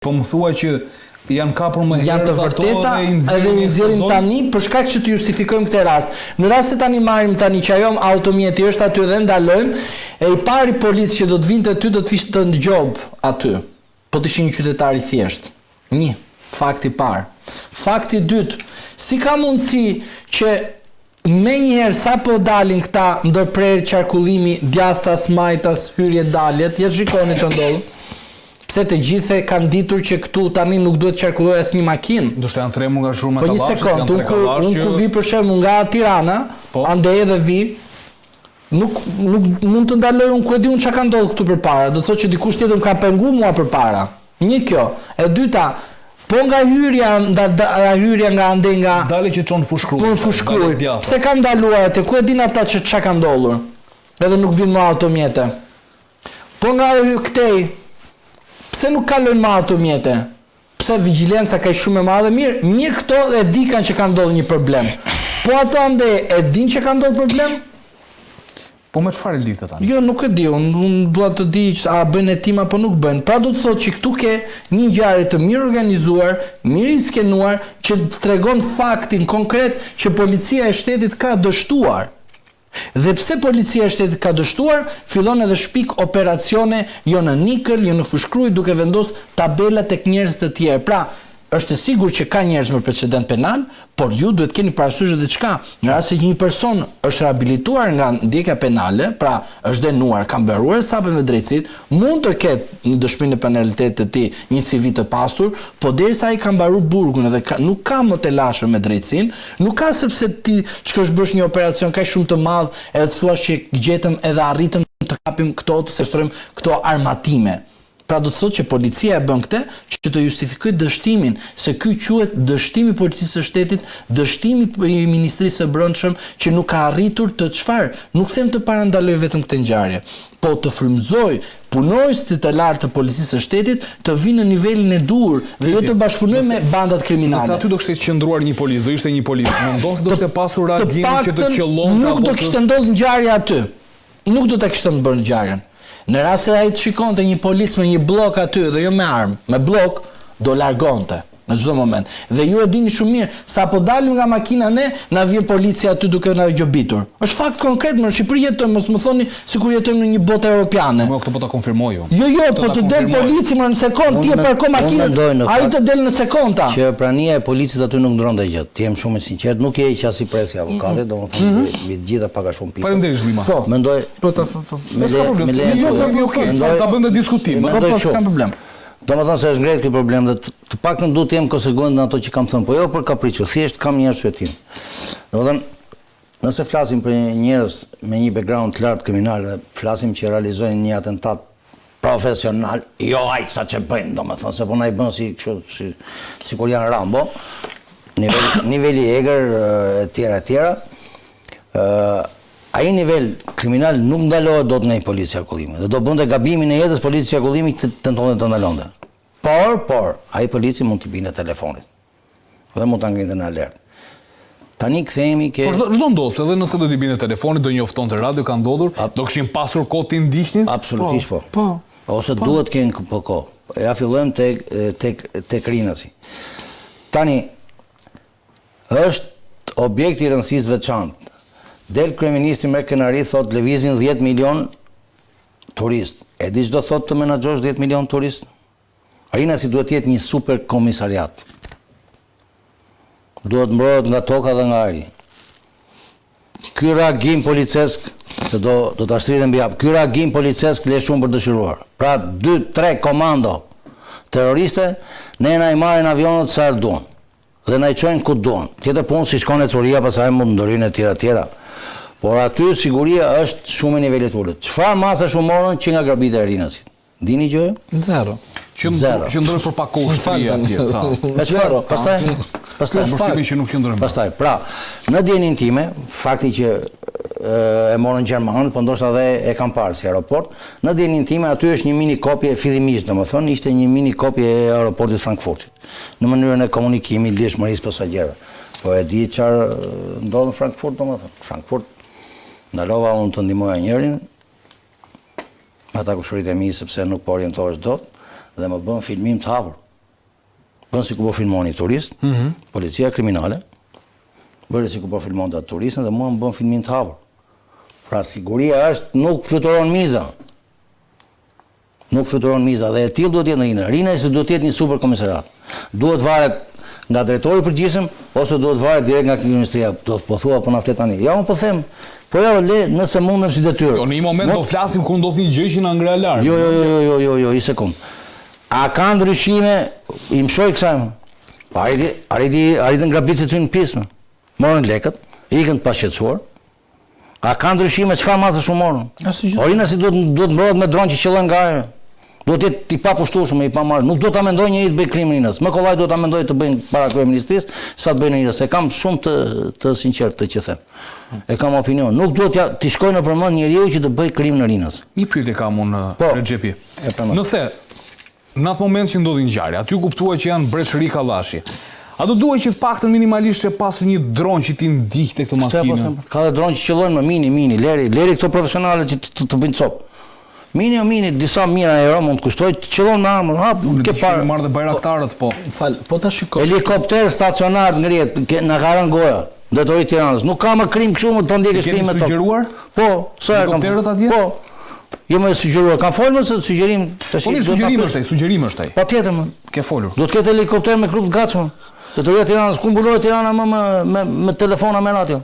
Po më thua që janë kapur më herët janë të vërteta edhe i nxjerrin tani për shkak që të justifikojmë këtë rast. Në rast se tani marrim tani që ajo automjeti është aty dhe ndalojmë, e i pari policë që do të vinte aty do të vishte në gjob aty. Po të ishin një qytetar i thjesht. Një, fakti i parë. Fakti i dytë, si ka mundësi që me njëherë sa po dalin këta ndërprerje qarkullimi, djathtas, majtas, hyrje daljet, jetë shikoni që ndodh. Pse të gjithë kanë ditur që këtu tani nuk duhet të qarkullojë asnjë makinë. Do të janë tremur nga shurma kallash. Po një sekond, unë ku vi për shembull nga Tirana, ande edhe vi, nuk mund të ndaloj unë ku e di unë çka ka ndodhur këtu përpara. Do të thotë që dikush tjetër më ka penguar mua përpara. Një kjo, e dyta, po nga hyrja nga ande nga dale që çon fushkruaj. Po fushkruaj. Pse ka ndaluar atë? Ku e din ata çka ka ndodhur? Edhe nuk vin me automjete. Po nga këtej pse nuk kalojnë me automjete? Pse vigjilenca ka shumë e madhe? Mirë këto e di kanë që ka ndodhur një problem. Po ato ande e din që ka ndodhur problem? Po me çfarë lidhet tani? Jo, nuk e di, unë dua të di a bën hetim apo nuk bën. Pra do të thotë që këtu ke një ngjarje të mirë organizuar, mirë i skenuar, që tregon faktin konkret që policia e shtetit ka dështuar. Dhe pse policia e shtetit ka dështuar, fillon edhe shpik operacione jo në nikël, jo në fushkruj, duke vendos tabela tek njerëz të tjerë. Pra, është e sigurt që ka njerëz me precedent penal, por ju duhet keni parasysh edhe çka. Në rast se një person është rehabilituar nga ndjekja penale, pra është dënuar, ka mbaruar sapën me drejtësitë, mund të ketë në dëshminë e penalitetit të tij një CV të pastur, por derisa ai ka mbaruar burgun edhe nuk ka më të lashëm me drejtësinë, nuk ka sepse ti çka bësh një operacion kaq shumë të madh edhe thua që gjetëm edhe arritëm të kapim këto, të sestrojmë këto armatime. Pra do të thotë që policia e bën këtë që të justifikojë dështimin, se ky quhet dështimi i policisë së shtetit, dështimi i Ministrisë së Brendshëm që nuk ka arritur të çfarë, nuk them të parandaloj vetëm këtë ngjarje, po të frymëzoj punojësit të lartë të policisë së shtetit të vinë në nivelin e dur dhe jo të bashkëpunojnë me bandat kriminale. Nëse aty do kishte qëndruar një policë, do ishte një policë, mundon se do të pasur reagim që të qellonte nuk do kishte ndodhur ngjarja aty. Nuk do ta kishte bërë ngjarjen. Në rast se ai të shikonte një policë me një blok aty dhe jo me armë, me blok, do largonte në çdo moment. Dhe ju e dini shumë mirë, sapo dalim nga makina ne, na vjen policia aty duke na gjobitur. Është fakt konkret, në Shqipëri jetojmë, mos më thoni sikur jetojmë në një botë europiane. Po këtë po ta konfirmoj ju. Jo, po të del polici më në sekond, ti e parkon makinën, ai të del në sekonda. Që prania e policisë aty nuk ndronte gjë. Ti jam shumë i sinqert, nuk je që as i presi avokatit, domethënë mbi të gjitha pak a shumë pikë. Faleminderit Lima. Po, mendoj. Po ta ta bëjmë diskutim, po s'ka problem. Domethënë se është ngrehet ky problem dhe të paktën duhet të jem konsekvent në ato që kam thënë, po jo për kapriço, thjesht kam një arsye tim. Domethënë, nëse flasim për njerëz me një background të lartë kriminal dhe flasim që realizojnë një atentat profesional, jo ai sa që bëjnë, domethënë se po na i bën si kështu sikur janë Rambo, niveli egër etj. Ai nivel kriminal nuk ndalohet dot nga një policë qarkullimi dhe do bënte gabimin e jetës policë qarkullimi të tentonte të ndalonte. Por ai polici mund t'i binte telefonit. Dhe mund ta ngrinte në alert. Tani kthehemi ke Po çdo ndodh, edhe nëse do t'i binte telefonit, do njoftonte radio ka ndodhur, do kishin pasur kohë të ndiqnin? Absolutisht po. Ose duhet kënë po kohë. Ja fillojmë tek Rinasi. Tani është objekt i rëndësisë veçantë. Del kryeministri me kënaqëri thot lëvizin 10 milion turist. E di ç'do thot të menaxhosh 10 milion turist? Rinasi duhet të jetë një super komisariat. Duhet mbrohet nga toka dhe nga ajri. Ky reagim policesk, se do ta shtrihen mbi hap. Ky reagim policesk le shumë për dëshiruar. Pra 2-3 komando terroriste ne na i marrin avionët sa duan dhe na i çojnë ku duan. Tjetër punë si shkon Ecuria pastaj mund ndorinë etj. Por aty siguria është shumë e nivelit ulët. Çfarë masa shumë morën që nga grabitja e Rinasit? Dini gjë? Zero. Qëndroi për pak kohë shtëria atje, ca. Me çfarë? Pastaj mbështimi që nuk qëndroi. Pastaj, pra, në dijenin time, fakti që e morën gjermanët, po ndoshta edhe e kam parë si aeroport, në dijenin time aty është një mini kopje fillimisht, domethënë ishte një mini kopje e aeroportit Frankfurtit, në mënyrën e komunikimit lidhshmërisë pasagerëve. Po e di çfarë ndodh në Frankfurt, domethënë. Frankfurt ndalova unë të ndihmoja njërin, me ata kushurit e mi sepse nuk po orientohesh dot, dhe më bën filmim të hapur. bën si ku po filmon një turist, policia kriminale, bëri si ku po filmon të turistën dhe mua më bën filmin të hapur. Pra siguria është nuk fluturon miza. Nuk fluturon miza dhe e tillë duhet të jetë në Rinë. Rinë se duhet të jetë një super komisariat. Duhet varet nga drejtori i përgjithshëm ose duhet varet direkt nga ministria. Do të po thua po na flet tani. Ja unë po them, po ja le nëse mundem si detyrë. Jo, në një moment do flasim kur ndodh një gjë që na ngre alarm. Jo, një sekond. A ka ndryshime, i mshoj kësaj. Arritën grabicët ty në pismë. Morën lekët, ikën të pashqetësuar. A ka ndryshime, çfarë masa shumë morën? Orina si duhet mbrohet me dronë që qëllën nga ajër. Duhet jetë i papushtueshëm, i pamarrë. Nuk do ta mendoj njëri të bëj krim Rinës. Më kollaj do ta mendoj të bëjnë para kryeministrisë sa të bëjnë Rinës. E kam shumë të sinqert të që them. E kam opinion. Nuk duhet t'i shkojnë në përmend njeriu që të bëj krim në Rinës. Një pyetje kam unë Rexhepi. Nëse në atë moment që ndodhi ngjarja, aty kuptuaj që janë breshëri kallashi. A do duhet që të paktën minimalisht që pasur një dron që ti ndiqte këtë makinë? Ka dhe dron që qëllojnë me mini, leri këto profesionale që të bëjnë copë. Mini, disa mijëra euro mund të kushtoj, të qëllon me armën, hap, ke parë. Marrë dhe bajraktarët, po. Po ta shikoj. Helikopter stacionar ngrihet, na ka rënë goja. Drejtori i Tiranës. Nuk ka më krim kështu më të ndjekësh krimet tokë. Sugjeruar? Po, sa e kam. Helikopterët atje? Po. Jo më sugjeruar, kam folur se sugjerim tash. Po sugjerim është ai. Patjetër më. Ke folur. Do të ketë helikopter me grup të gatshëm. Drejtoria e Tiranës ku mbulohet Tirana me telefona me radio.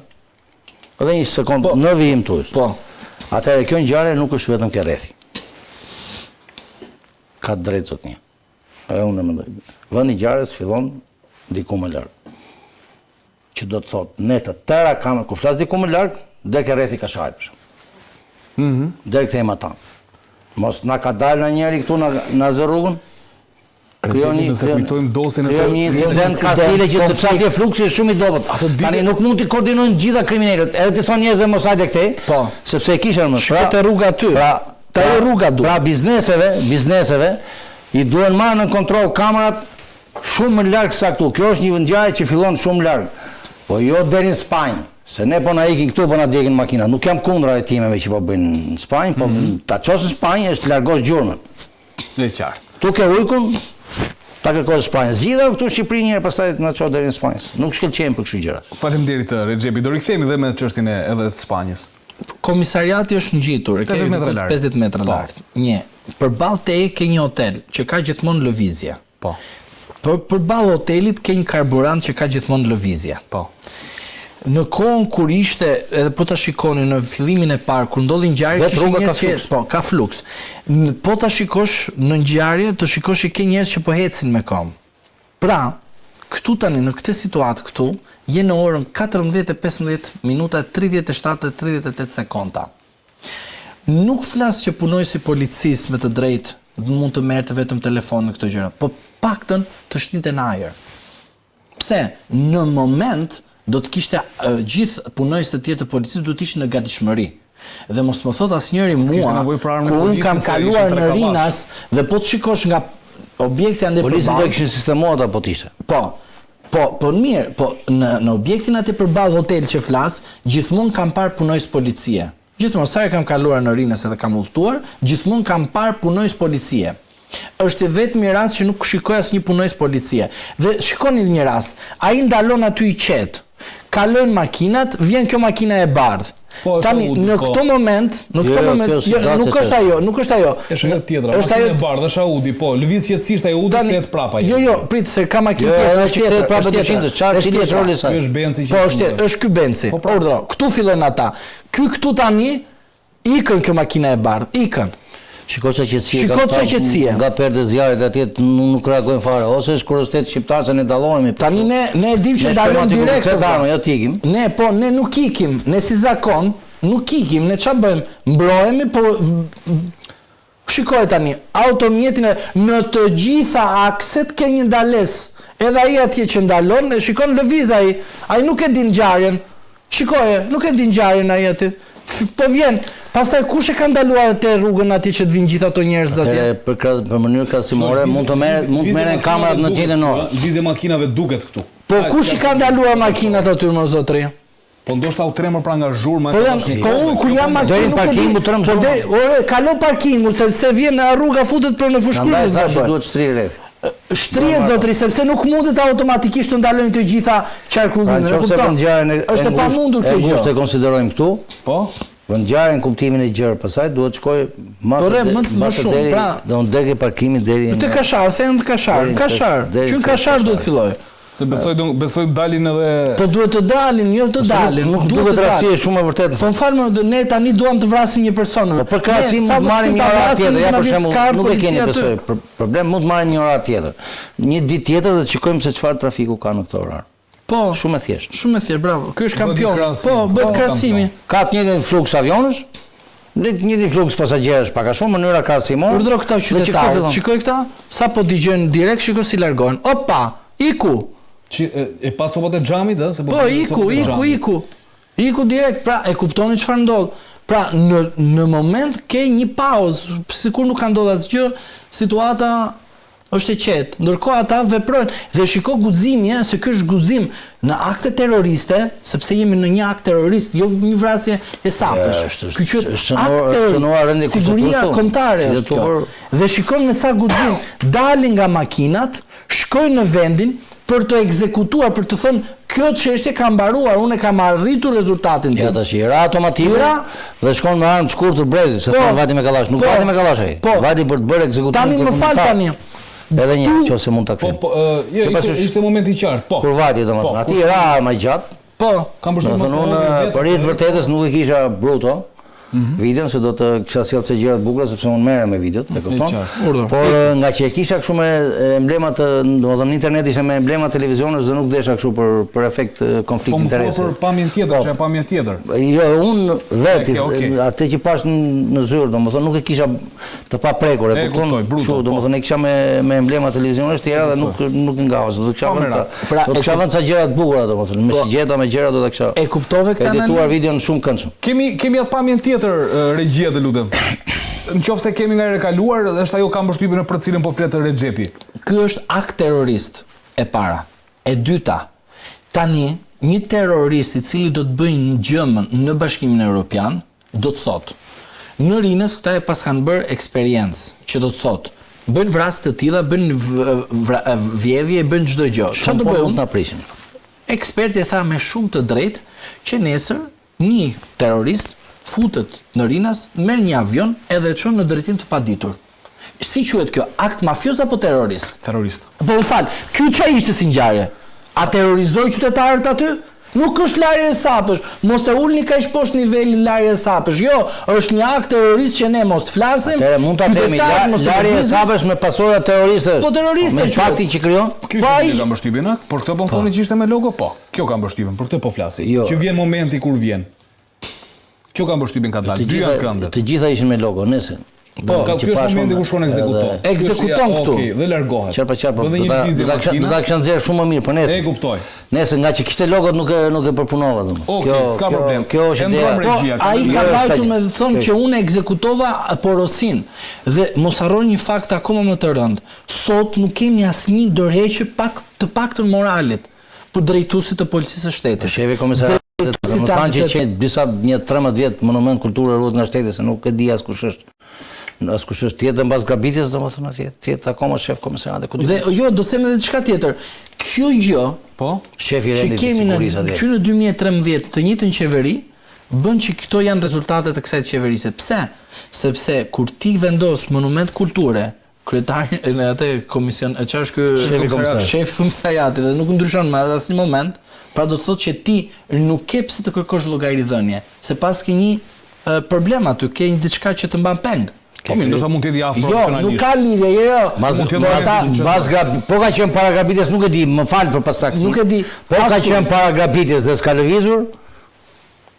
Edhe një sekond, në vijim tuaj. Po. Atëherë kjo ngjarje nuk është vetëm ke rrethi. Ka drejt zotnia. Unë mendoj. Vendi i ngjarjes fillon diku më larg. Që do të thotë ne të tëra kam ku flas diku më larg, deri ke rrethi Kashajt. Deri këtej atan. Mos na ka dalë njëri këtu na zë rrugën. Nëse kujtojmë dosjen e një incident Kastile që sepse atje fluksi është shumë i dobët. Tani nuk mund të koordinojnë gjitha kriminalët. Edhe ti thon njerëzve mos hajde këtej. Po, sepse e kishin më. Pra te rruga aty. Te rruga duhet. Pra bizneseve i duhen marrë në kontroll kamerat shumë më larg se këtu. Kjo është një ngjarje që fillon shumë larg. Po jo deri në Spanjë. Se ne po na ikin këtu, po na djegin makina. Nuk jam kundër hetimeve që po bëjnë në Spanjë, po ta çosë në Spanjë është largosh gjurmën. Është qartë. Tu ke ujkun, ta kërkoj Spanjë. Zgjidhur këtu në Shqipëri një herë pastaj na çoj deri në Spanjë. Nuk shkëlqejmë për kështu gjëra. Faleminderit Rexhepi. Do rikthehemi edhe me çështjen edhe të Spanjës. Komisariati është ngjitur, 50 metra lart. Një, përballë teje ke një hotel që ka gjithmonë lëvizje. Po. Përballë hotelit ke një karburant që ka gjithmonë lëvizje. Po. Në kohën kur ishte, edhe po ta shikoni në fillimin e parë kur ndodhi ngjarja, ka fluks. Po ta shikosh në ngjarje, të shikosh që ke njerëz që po ecin me kom. Pra, këtu tani në këtë situatë këtu, je në orën 14:15 minuta 37:38 sekonda. Nuk flas që punojësi policisë me të drejtë mund të merrte vetëm telefon në këto gjëra, po paktën të shtinte në ajër. Pse? Në moment do të kishte gjithë punojësit e tjerë të policisë do të ishin në gatishmëri. Dhe mos më thot asnjëri mua, kur unë kam kaluar në Rinas dhe po të shikosh nga objekti ande përballë. Policia do kishin sistemuar apo të ishte? Po mirë, po në objektin atë përballë hotel që flas, gjithmonë kam parë punojës policie. Gjithmonë sa kam kaluar në Rinas edhe kam udhëtuar, gjithmonë kam parë punojës policie. Është vetëm një rast që nuk shikoj asnjë punojës policie. Dhe shikoni një rast, ai ndalon aty i qet. Kalojnë makinat, vjen kjo makina e bardhë. Tani në këtë moment, nuk është ajo. Është një tjetër, makina e bardhë, është Audi, po, lëviz qetësisht ai Audi thjet prapa. Jo, prit se ka makinë tjetër prapa 200, çfarë ti je roli sa? Ky është Benci që. Po, është ky Benci. Urdhro, këtu fillojnë ata. Këtu tani ikën kjo makina e bardhë, ikën. Shikoj sa qetësie. Nga perde zjarrit atje nuk reagojnë fare. Ose është kuriozitet shqiptar se ne dallohemi. Tani ne e dimë që dalojmë direkt. Jo të ikim. Ne nuk ikim. Ne si zakon nuk ikim. Ne çfarë bëjmë? Mbrohemi, po shikoj tani, automjetin në të gjitha akset ke një ndalesë. Edhe ai atje që ndalon, shikon lëviz ai. Ai nuk e din ngjarjen. Shikoje, nuk e din ngjarjen ai aty. Po vjen. Pastaj kush e ka ndaluar te rrugën atje që të vinë gjithë ato njerëz atje? Për mënyrë krahasimore mund të merren kamerat në tjetër orë. Lëvizje makinave duket këtu. Po kush i ka ndaluar makinat aty më zotri? Po ndoshta u tremër pra nga zhurma. Po unë kur jam makinë nuk e di. Ore, kalo parkingun sepse vjen rruga futet për në fushkurinë. Andaj duhet shtrirë rreth. Shtrihet zotri sepse nuk mundet automatikisht të ndalojnë të gjitha qarkullimet. Nëse vendngjarjen është e pamundur kjo gjë. Ngushtë e konsiderojmë këtu. Po. Vendngjarjen kuptimin e gjerë, pastaj duhet shkoj më shumë, pra, do në deri parkimit deri te Kashar, them te Kashar, që në Kashar duhet filloj. Se besoj dalin edhe... Po duhet të dalin, jo të dalin. Nuk duhet rasti shumë e vërtet. Po më falë, ne tani duam të vrasim një person. Po për krahasim mund të marrim një orar tjetër, ja për shembull, nuk e keni besoj. Problem mund të marrim një orar tjetër. Një ditë tjetër dhe të shikojmë se çfarë trafiku ka në këtë orar. Po, shumë e thjeshtë. Shumë e thjeshtë, bravo. Ky është kampion. Po, bëhet krahasimi. Ka të njëjtin fluks avionësh, një fluks pasagjerësh pak a shumë mënyra krahasimore. Urdhëro këta qytetarë. Shikoj këta, sapo dëgjojnë direkt, shikoj si largohen. Opa, iku. E pa copat e xhamit, ë, se po iku direkt, pra e kuptoni çfarë ndodh. Pra në moment ke një pauzë, sikur nuk ka ndodhur asgjë, situata është e qetë. Ndërkohë ata veprojnë dhe shiko guximi, se ky është guxim në akte terroriste, sepse jemi në një akt terrorist, jo një vrasje e sapësh. Ky është akt siguria kombëtare është kjo. Dhe shikon me sa guxim dalin nga makinat, shkojnë në vendin për të ekzekutuar, për të thënë kjo çështje ka mbaruar, unë kam arritur rezultatin tim. Ja tash ra automatikë dhe shkon me armë të shkurtër brezi, se thon vati me kallash, nuk vati me kallash ai. Vati për të bërë ekzekutimin. Tani më fal tani. Edhe një nëse mund ta kthejmë. Jo, ishte momenti i qartë, po. Kur vati domethënë, aty ra më gjatë. Po, kam përshtypjen se unë për të vërtetës nuk e kisha bruto. Videon se do të kisha sjellë gjëra të bukura sepse unë merrem me videot, e kupton? Por nga që e kisha kështu me emblemat, domethënë në internet ishte me emblemat televizionësh dhe nuk desha kështu për efekt konflikt interesi. Po për pamjen tjetër, është pamje tjetër. Jo, unë vetë atë që pash në zyrë, domethënë nuk e kisha të paprekur, e kupton? Kështu, domethënë e kisha me emblemat televizionësh tjera dhe nuk ngavas, do të kisha vënë. Do të kisha vënë ca gjëra të bukura domethënë, me sigjeta me gjëra do ta kisha. E kuptove këtë analizë? Edituar videon shumë këndshëm. Kemi atë pamjen tjetër regjia të lutem. Në qoftë se kemi nga rekaluar, është ajo ka mbështypjen për cilën po flet Rexhepi. Ky është akt terrorist e para. E dyta, tani një terrorist i cili do të bëjë një gjëmën në Bashkimin Evropian, do të thotë, në Rinës këta e pas kanë bërë eksperiencë, që do të thotë, bëjnë vrasje të tilla, bëjnë vjedhje, bëjnë çdo gjë. Çfarë do bëjmë? Na prishin. Eksperti tha me shumë të drejtë që nesër një terrorist futet në Rinas, merr një avion edhe çon në drejtim të paditur. Si quhet kjo? Akt mafios apo terrorist? Terrorist. Po më fal, ky çfarë ishte si ngjarje? A terrorizoi qytetarët aty? Nuk është larje e sapësh, mos e ulni kaq poshtë nivelin larje e sapësh. Jo, është një akt terrorist që ne mos flasim. Atëherë mund ta themi larje e sapësh me pasojë terroriste. Po terroriste. Me faktin që krijon. Ky ka mbështypjen, por këtë po thonë që ishte me logo, po. Kjo ka mbështypjen, për këtë po flasim. Që vjen momenti kur vjen. Kjo ka mbështypjen ka dalë. Dy janë këndet. Të gjitha ishin me logo, nëse. Po, ky është momenti ku shkon ekzekuton. Ekzekuton këtu. Okej, dhe largohet. Çfarë pa çfarë. Do ta kisha nxjerr shumë më mirë, po nëse. E kuptoj. Nëse nga që kishte logot nuk e përpunova domosdoshmë. Okej, s'ka problem. Kjo është ideja. Ai ka vajtur me të thonë që unë ekzekutova porosin. Dhe mos harroni një fakt akoma më të rënd. Sot nuk kemi asnjë dorëheqje të paktën moralit për drejtuesit të policisë së shtetit. Shefi komisar më thanë që disa një 13 vjet monument kulture ruhet nga shteti se nuk e di askush është. Askush është tjetër mbas grabitjes, domethënë atje, tjetër akoma shef komisariat e kujt. Dhe jo, do të them edhe diçka tjetër. Kjo gjë, po, shefi i rendit të sigurisë atje. Që në 2013 të njëjtën qeveri bën që këto janë rezultatet e kësaj qeverisë. Pse? Sepse kur ti vendos monument kulture, kryetari në atë komision, çfarë është ky shefi komisariatit dhe nuk ndryshon në asnjë moment. Pra do të thotë që ti nuk ke pse të kërkosh llogaridhënie, se pas ke një problem aty, ke një diçka që të mban peng. Kemi, ndoshta mund të jetë afro profesionalisht. Jo, nuk ka lidhje, jo. Po ka qenë para grabitjes, nuk e di, më fal për pasaksin. Nuk e di. Po ka qenë para grabitjes dhe s'ka lëvizur.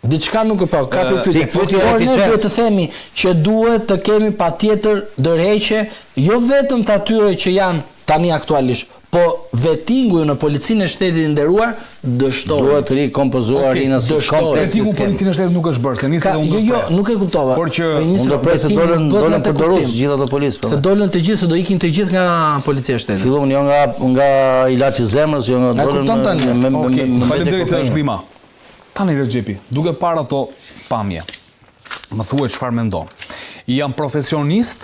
Diçka nuk e po, ka pyetje. Por ne duhet të themi që duhet të kemi patjetër dorëheqje, jo vetëm të atyre që janë tani aktualisht, po vettingu në policinë e shtetit të nderuar dështohet. Duhet të rikompozuar Rinas komplet. Vettingu policinë e shtetit nuk është bërë, se nisë dhe unë. Jo, nuk e kuptova. Por që unë do presë dolën për dorës gjithë ato policë. Se dolën të gjithë, se do ikin të gjithë nga policia e shtetit. Filluan jo nga ilaçi i zemrës, jo nga dolën me faleminderit Zhlima. Tani Rexhepi, duke parë ato pamje, më thuaj çfarë mendon. Jam profesionist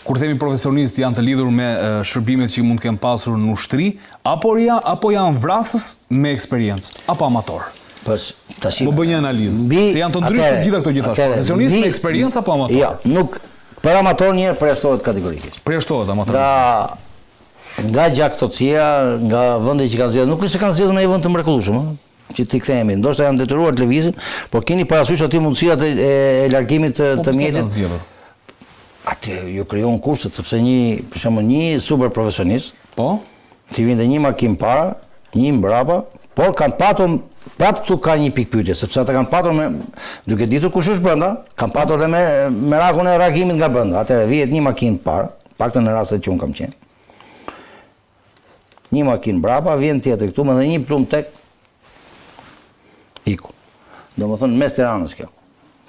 kur themi profesionistë janë të lidhur me shërbimet që mund të kenë pasur në ushtri, apo janë vrasës me eksperiencë, apo amator? Më bëj një analizë, se janë të ndryshme gjitha këto gjithashtu. Profesionistë me eksperiencë apo amator? Jo, nuk, për amator njërë përjashtohet kategorikisht. Përjashtohet amator. Nga gjaktocia, nga vende që kanë zgjedhur, nuk është se kanë zgjedhur në një vend të mrekullueshëm, që ti kthehemi, ndoshta janë detyruar të lëvizin, por keni parasysh aty mundësirat e largimit të mjetit. Atë ju krijon kushtet sepse për shembull një super profesionist, ti vjen një makinë para, një mbrapa, por kanë patur prapë këtu ka një pikë pyetje, sepse ata kanë patur duke ditur kush është brenda, kanë patur edhe me merakun e reagimit nga brenda. Atëherë vihet një makinë para, paktën në rastet që un kam qenë. Një makinë mbrapa, vjen tjetër këtu me një plumb tek iku. Domethënë mes Tiranës kjo.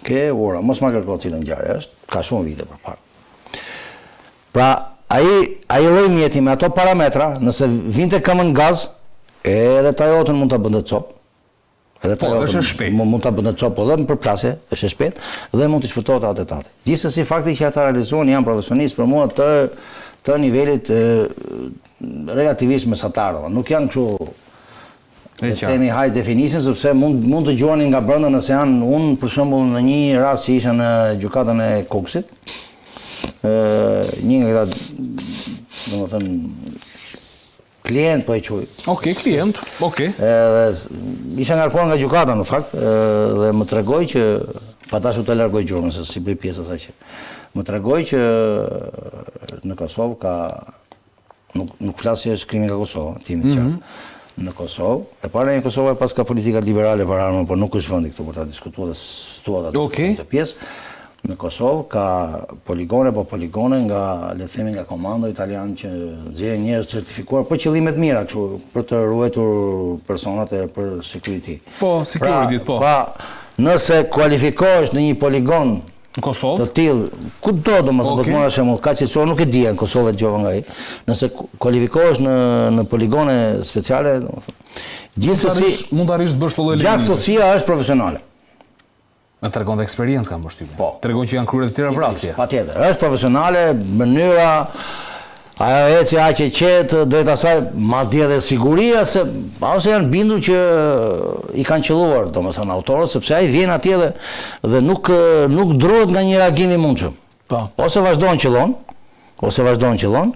Ke ora, mos ma kërko cilën ngjarje është, ka shumë vite përpara. Pra, ai lloj mjeti me ato parametra, nëse vinte kamën gaz, edhe Toyotën mund ta bënte cop. Edhe Toyotën mund ta bënte cop edhe në përplasje, është e shpejtë, dhe mund të shpëtohet atetati. Gjithsesi fakti që ata realizuan janë profesionistë për mua të nivelit relativisht mesatar, nuk janë kështu themi high definition, sepse mund të gjuani nga brenda nëse janë, unë për shembull në një rast që isha në gjykatën e Koksit, një nga këta, domethënë klient po e quaj. Okej, klient, okej. Isha ngarkuar nga gjykata në fakt dhe më tregoi që pa dashur të largoj gjurmën se si bëj pjesë asaj që më tregoi që në Kosovë ka nuk flas se është krimi nga Kosova, timi qartë. Në Kosovë, e para në Kosovë pas ka politika liberale për armën, por nuk është vendi këtu për ta diskutuar dhe situatat të pjesë. Në Kosovë ka poligone nga, le të themi, nga komando italian që nxjerrin njerëz certifikuar për qëllime të mira, kështu për të ruajtur personat e për security. Po, security, po. Pra, nëse kualifikohesh në një poligon në Kosovë? Të tillë, kudo domethënë, do të marrësh shembull, ka që nuk e di në Kosovë dëgjova nga ai. Nëse kualifikohesh në poligone speciale, domethënë, gjithsesi mund të arrish të bësh të lloj elimimi. Gjaktocia është profesionale. Në tregon të eksperiencë kanë përshtypjen. Po. Tregon që janë kryer të tjera vrasje. Patjetër, është profesionale, mënyra ajo eci aq e qetë drejt asaj, madje edhe siguria se ose janë bindur që i kanë qelluar, domethënë autorët, sepse ai vjen atje dhe nuk druhet nga një reagim i mundshëm. Po. Ose vazhdon qellon,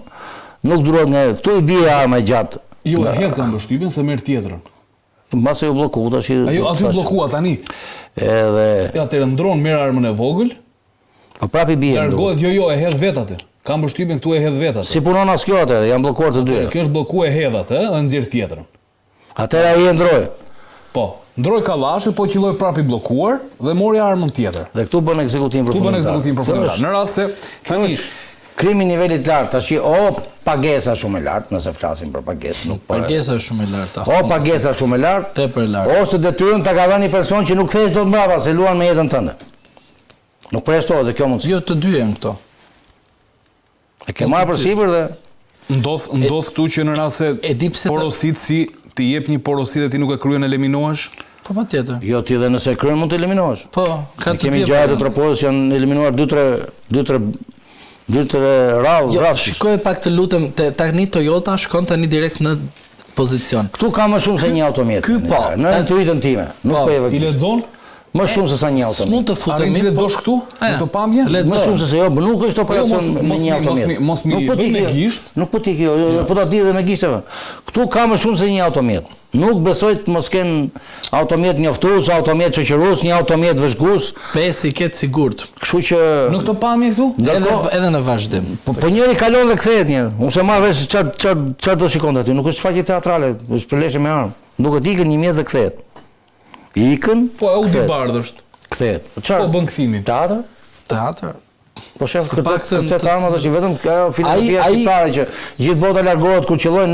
nuk druhet nga këtu i bie arma e gjatë. Jo, herë kanë përshtypjen se merr tjetrën. Mbas e u blloku tash. Ajo aty u bllokua tani. Edhe atëherë ndron merr armën e vogël. Po prapë bie. Largohet, jo, e hedh vet atë. Kam përshtypjen këtu e hedh vet atë. Si punon as kjo atëherë, janë bllokuar të dy. Kjo është bllokuar e hedh atë dhe nxjerr tjetrën. Atëherë ai e ndroi. Po, ndroi kallashin, po qelloi prapë i bllokuar dhe mori armën tjetër. Dhe këtu bën ekzekutim përfunditar. Në rast se tani krimi nivelit lartë, tash o pagesa shumë e lartë, nëse flasim për pagesë, nuk po. Pagesa shumë e lartë. O pagesa shumë e lartë, tepër lartë. Ose detyrën ta ka dhënë një person që nuk thesh dot mbrapa se luan me jetën tënde. Nuk përjashtohet dhe kjo mundësi. Jo, të dy janë këto. E ke marrë përsipër dhe ndodh këtu që në rast se porosit si ti jep një porosi dhe ti nuk e kryen eliminohesh? Po patjetër. Jo, ti edhe nëse kryen mund të eliminohesh. Po, ka të kemi gjëra të tropozës janë eliminuar 2-3 rradh. Shikoj pak të lutem, tani Toyota shkon tani direkt në pozicion. Këtu ka më shumë se një automjet. Ky po, në intuitën time. Nuk po e vë. I lexon? Më shumë se sa një automjet. S'mund të futemi. A lexosh këtu? Në të pamje? Më shumë se jo, nuk është operacion me një automjet. Mos mi bëj me gisht. Nuk po ti kjo, po ta di edhe me gishteve. Këtu ka më shumë se një automjet. Nuk besoj të mos ken automjet njoftues, automjet shoqërues, një automjet vëzhgues, pesi ket sigurt. Kështu që në këtë pamje këtu, edhe në vazhdim. Po njëri kalon dhe kthehet njëri. Unë se marr vesh çfarë do shikonte aty, nuk është shfaqje teatrale, është përleshje me armë. Duket ikën një mjet dhe kthehet. Ikën. Po u di bardhësht. Kthehet. Çfarë? Po bën kthimin. Teatr. Po shef këtë armë tash vetëm ajo filozofia shqiptare që gjithë bota largohet kur qellojnë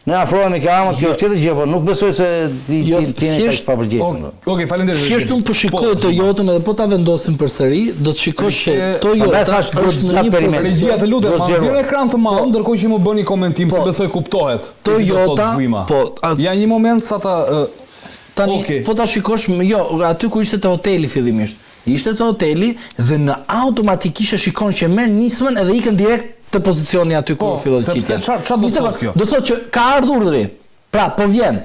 ne afrohemi me armët, kjo është tjetër gjë, po nuk besoj se ti jeni kaq papërgjegjshëm. Okej, faleminderit. Thjesht unë po shikoj Toyotën edhe po ta vendosim përsëri, do të shikosh se Toyota është në një perimet. Regjia të lutem, ma nxjerr ekran të madh, ndërkohë që më bëni komentim se besoj kuptohet. Toyota, po, ja një moment sa ta tani po ta shikosh, jo, aty ku ishte te hoteli fillimisht. Ishte te hoteli dhe në automatikisht e shikon që merr nismën edhe ikën direkt te pozicioni aty ku filloi të sepse çfarë do të thotë kjo? Do thotë që ka ardhur urdhri. Pra, po vjen